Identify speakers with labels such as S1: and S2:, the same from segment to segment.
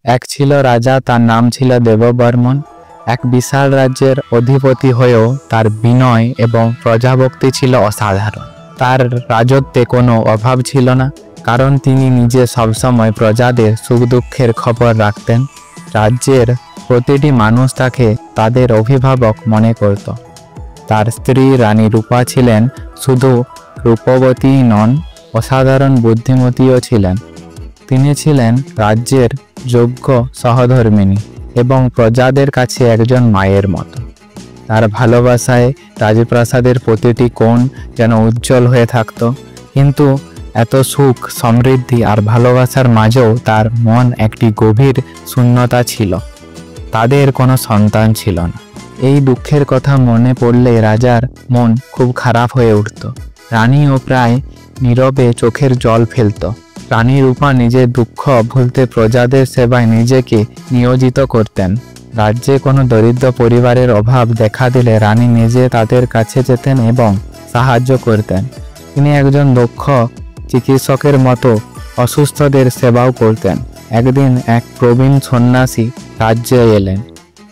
S1: এক ছিল রাজা, তার নাম ছিল দেববর্মন। এক বিশাল রাজ্যের অধিপতি হয়েও তার বিনয় এবং প্রজাভক্তি ছিল অসাধারণ। তার রাজত্বে কোনো অভাব ছিল না, কারণ তিনি নিজে সবসময় প্রজাদের সুখ দুঃখের খবর রাখতেন। রাজ্যের প্রতিটি মানুষ তাকে তাদের অভিভাবক মনে করত। তার স্ত্রী রানী রূপা ছিলেন শুধু রূপবতী নন, অসাধারণ বুদ্ধিমতীও ছিলেন। তিনি ছিলেন রাজ্যের যোগ্য সহধর্মিণী এবং প্রজাদের কাছে একজন মায়ের মতো। তার ভালোবাসায় রাজপ্রাসাদের প্রতিটি কোণ যেন উজ্জ্বল হয়ে থাকত। কিন্তু এত সুখ, সমৃদ্ধি আর ভালোবাসার মাঝেও তার মন একটি গভীর শূন্যতা ছিল। তাদের কোনো সন্তান ছিল না। এই দুঃখের কথা মনে পড়লে রাজার মন খুব খারাপ হয়ে উঠত। রানীও প্রায় নীরবে চোখের জল ফেলত। রানী রূপা নিজের দুঃখ ভুলতে প্রজাদের সেবায় নিজেকে নিয়োজিত করতেন। রাজ্যে কোনো দরিদ্র পরিবারের অভাব দেখা দিলে রানী নিজে তাদের কাছে যেতেন এবং সাহায্য করতেন। তিনি একজন দক্ষ চিকিৎসকের মতো অসুস্থদের সেবাও করতেন। একদিন এক প্রবীণ সন্ন্যাসী রাজ্যে এলেন।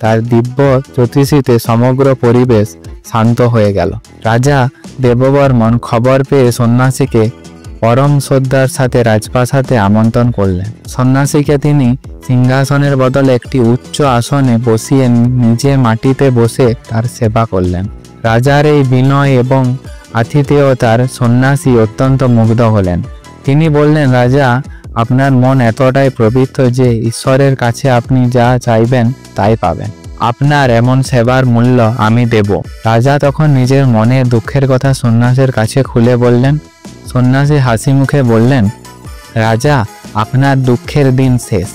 S1: তার দিব্য জ্যোতিষীতে সমগ্র পরিবেশ শান্ত হয়ে গেল। রাজা দেববর্মন খবর পেয়ে সন্ন্যাসীকে পরম শ্রদ্ধার সাথে রাজপ্রাসাদে আমন্ত্রণ করলেন। সন্ন্যাসীকে তিনি সিংহাসনের বদলে একটি উচ্চ আসনে বসিয়ে নিজে মাটিতে বসে তার সেবা করলেন। রাজার এই বিনয় এবং আতিথেয়তার সন্ন্যাসী অত্যন্ত মুগ্ধ হলেন। তিনি বললেন, রাজা, আপনার মন এতটাই পবিত্র যে ঈশ্বরের কাছে আপনি যা চাইবেন তাই পাবেন। আপনার এমন সেবার মূল্য আমি দেব। রাজা তখন নিজের মনের দুঃখের কথা সন্ন্যাসীর কাছে খুলে বললেন। সন্ন্যাসী হাসি মুখে বললেন, রাজা, আপনার দুঃখের দিন শেষ।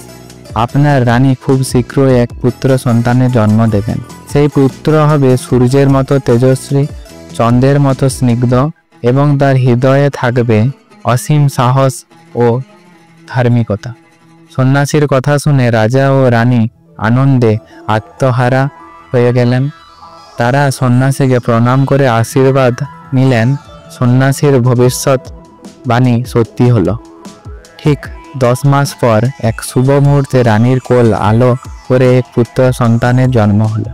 S1: আপনার রানী খুব শীঘ্রই এক পুত্র সন্তানের জন্ম দেবেন। সেই পুত্র হবে সূর্যের মতো তেজস্বী, চন্দ্রের মতো স্নিগ্ধ এবং তার হৃদয়ে থাকবে অসীম সাহস ও ধার্মিকতা। সন্ন্যাসীর কথা শুনে রাজা ও রানী আনন্দে আত্মহারা হয়ে গেলেন। তারা সন্ন্যাসীকে প্রণাম করে আশীর্বাদ নিলেন। সন্ন্যাসীর ভবিষ্যৎবাণী সত্যি হলো। ঠিক 10 মাস পর এক শুভ মুহূর্তে রানীর কোল আলো করে এক পুত্র সন্তানের জন্ম হলো।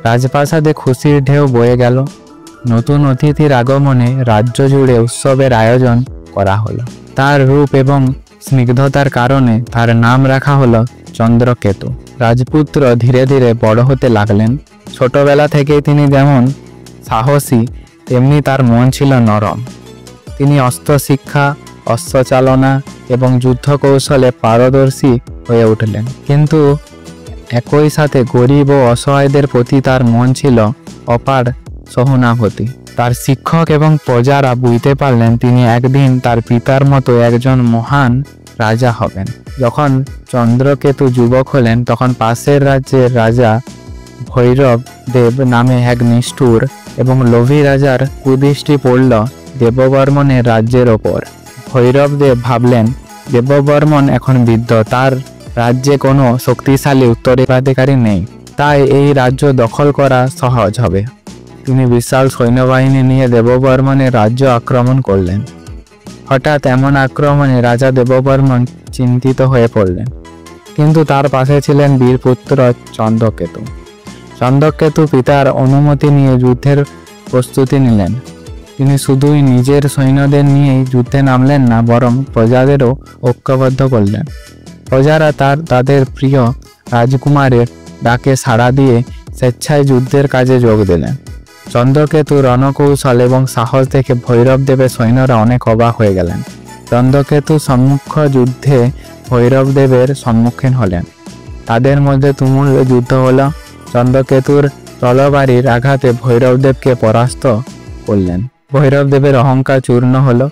S1: রাজপ্রাসাদে খুশির ঢেউ বয়ে গেল। নতুন অতিথির আগমনে রাজ্য জুড়ে উৎসবের আয়োজন করা হলো। তার রূপ এবং স্নিগ্ধতার কারণে তার নাম রাখা হলো চন্দ্রকেতু। রাজপুত্র ধীরে ধীরে বড় হতে লাগলেন। ছোটবেলা থেকেই তিনি যেমন সাহসী, তেমনি তার মন ছিল নরম। তিনি অস্ত্র শিক্ষা, অশ্বচালনা এবং যুদ্ধ কৌশলে পারদর্শী হয়ে উঠলেন। কিন্তু একই সাথে গরিব ও অসহায়দের প্রতি তার মন ছিল অপার সহানুভূতি। তার শিক্ষক এবং প্রজারা বুঝতে পারলেন তিনি একদিন তার পিতার মতো একজন মহান রাজা হবেন। যখন চন্দ্রকেতু যুবক হলেন, তখন পাশের রাজ্যের রাজা ভৈরব দেব নামে এক নিষ্ঠুর এবং লোভী রাজার কুদৃষ্টি পড়ল দেববর্মনের রাজ্যের ওপর। ভৈরব দেব ভাবলেন, দেববর্মন এখন বৃদ্ধ, তার রাজ্যে কোনো শক্তিশালী উত্তরাধিকারী নেই, তাই এই রাজ্য দখল করা সহজ হবে। তিনি বিশাল সৈন্যবাহিনী নিয়ে দেববর্মনের রাজ্য আক্রমণ করলেন। হঠাৎ এমন আক্রমণে রাজা দেববর্মন চিন্তিত হয়ে পড়লেন। কিন্তু তার পাশে ছিলেন বীরপুত্র চন্দ্রকেতু। চন্দ্রকেতু পিতার অনুমতি নিয়ে যুদ্ধের প্রস্তুতি নিলেন। তিনি শুধুই নিজের সৈন্যদের নিয়েই যুদ্ধে নামলেন না, বরং প্রজাদেরও ঐক্যবদ্ধ করলেন। প্রজারা তাদের প্রিয় রাজকুমারের ডাকে সাড়া দিয়ে স্বেচ্ছায় যুদ্ধের কাজে যোগ দিলেন। চন্দ্রকেতুর রণকৌশল এবং সাহস দেখে ভৈরব দেবের সৈন্যরা অনেক অবাক হয়ে গেলেন। চন্দ্রকেতু সম্মুখ যুদ্ধে ভৈরব দেবের সম্মুখীন হলেন। তাদের মধ্যে তুমুল যুদ্ধ হলো। চন্দ্রকেতুর তলবারির আঘাতে ভৈরবদেবকে পরাস্ত করলেন। ভৈরবদেবের অহংকার চূর্ণ হলো।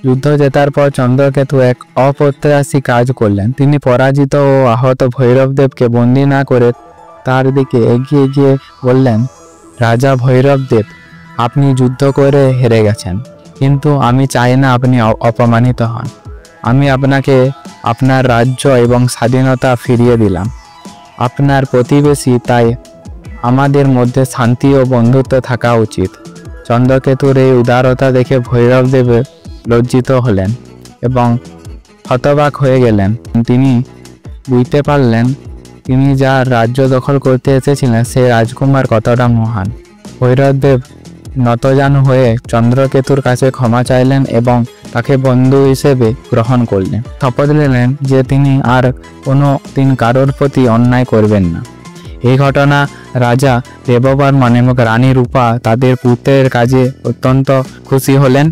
S1: যুদ্ধ জেতার পর চন্দ্রকেতু এক অপ্রত্যাশী কাজ করলেন। তিনি পরাজিত ও আহত ভৈরবদেবকে বন্দী না করে তার দিকে এগিয়ে গিয়ে বললেন, রাজা ভৈরবদেব, আপনি যুদ্ধ করে হেরে গেছেন, কিন্তু আমি চাই না আপনি অপমানিত হন। আমি আপনাকে আপনার রাজ্য এবং স্বাধীনতা ফিরিয়ে দিলাম। আপনার প্রতিবেশী, তাই আমাদের মধ্যে শান্তি ও বন্ধুত্ব থাকা উচিত। চন্দ্রকেতুর এই উদারতা দেখে ভৈরবদেব লজ্জিত হলেন এবং হতবাক হয়ে গেলেন। তিনি বুঝতে পারলেন তিনি যার রাজ্য দখল করতে এসেছিলেন সেই রাজকুমার কতটা মহান। ভৈরবদেব নতজানু হয়ে চন্দ্রকেতুর কাছে ক্ষমা চাইলেন এবং তাকে বন্ধু হিসেবে গ্রহণ করলেন। শপথ নিলেন যে তিনি আর কোনো দিন কারোর প্রতি অন্যায় করবেন না। এই ঘটনা রাজা দেববর্মন এবং রানী রূপা তাদের পুত্রের কাজে অত্যন্ত খুশি হলেন।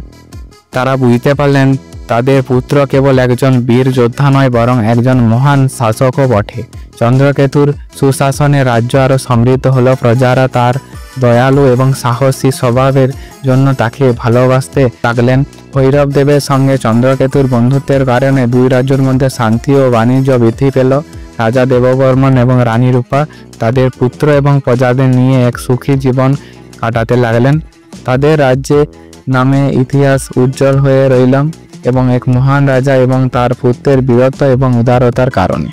S1: তারা বুঝতে পারলেন তাদের পুত্র কেবল একজন বীর যোদ্ধা নয়, বরং একজন মহান শাসকও বটে। চন্দ্রকেতুর সুশাসনে রাজ্য আরও সমৃদ্ধ হলো। প্রজারা তার দয়ালু এবং সাহসী স্বভাবের জন্য তাকে ভালোবাসতে লাগলেন। ভৈরব দেবের সঙ্গে চন্দ্রকেতুর বন্ধুত্বের কারণে দুই রাজ্যের মধ্যে শান্তি ও বাণিজ্য বৃদ্ধি পেল। রাজা দেববর্মন এবং রানী রূপা তাদের পুত্র এবং প্রজাদের নিয়ে এক সুখী জীবন কাটাতে লাগলেন। তাদের রাজ্যে নামে ইতিহাস উজ্জ্বল হয়ে রইল এবং এক মহান রাজা এবং তার পুত্রের বীরত্ব এবং উদারতার কারণে।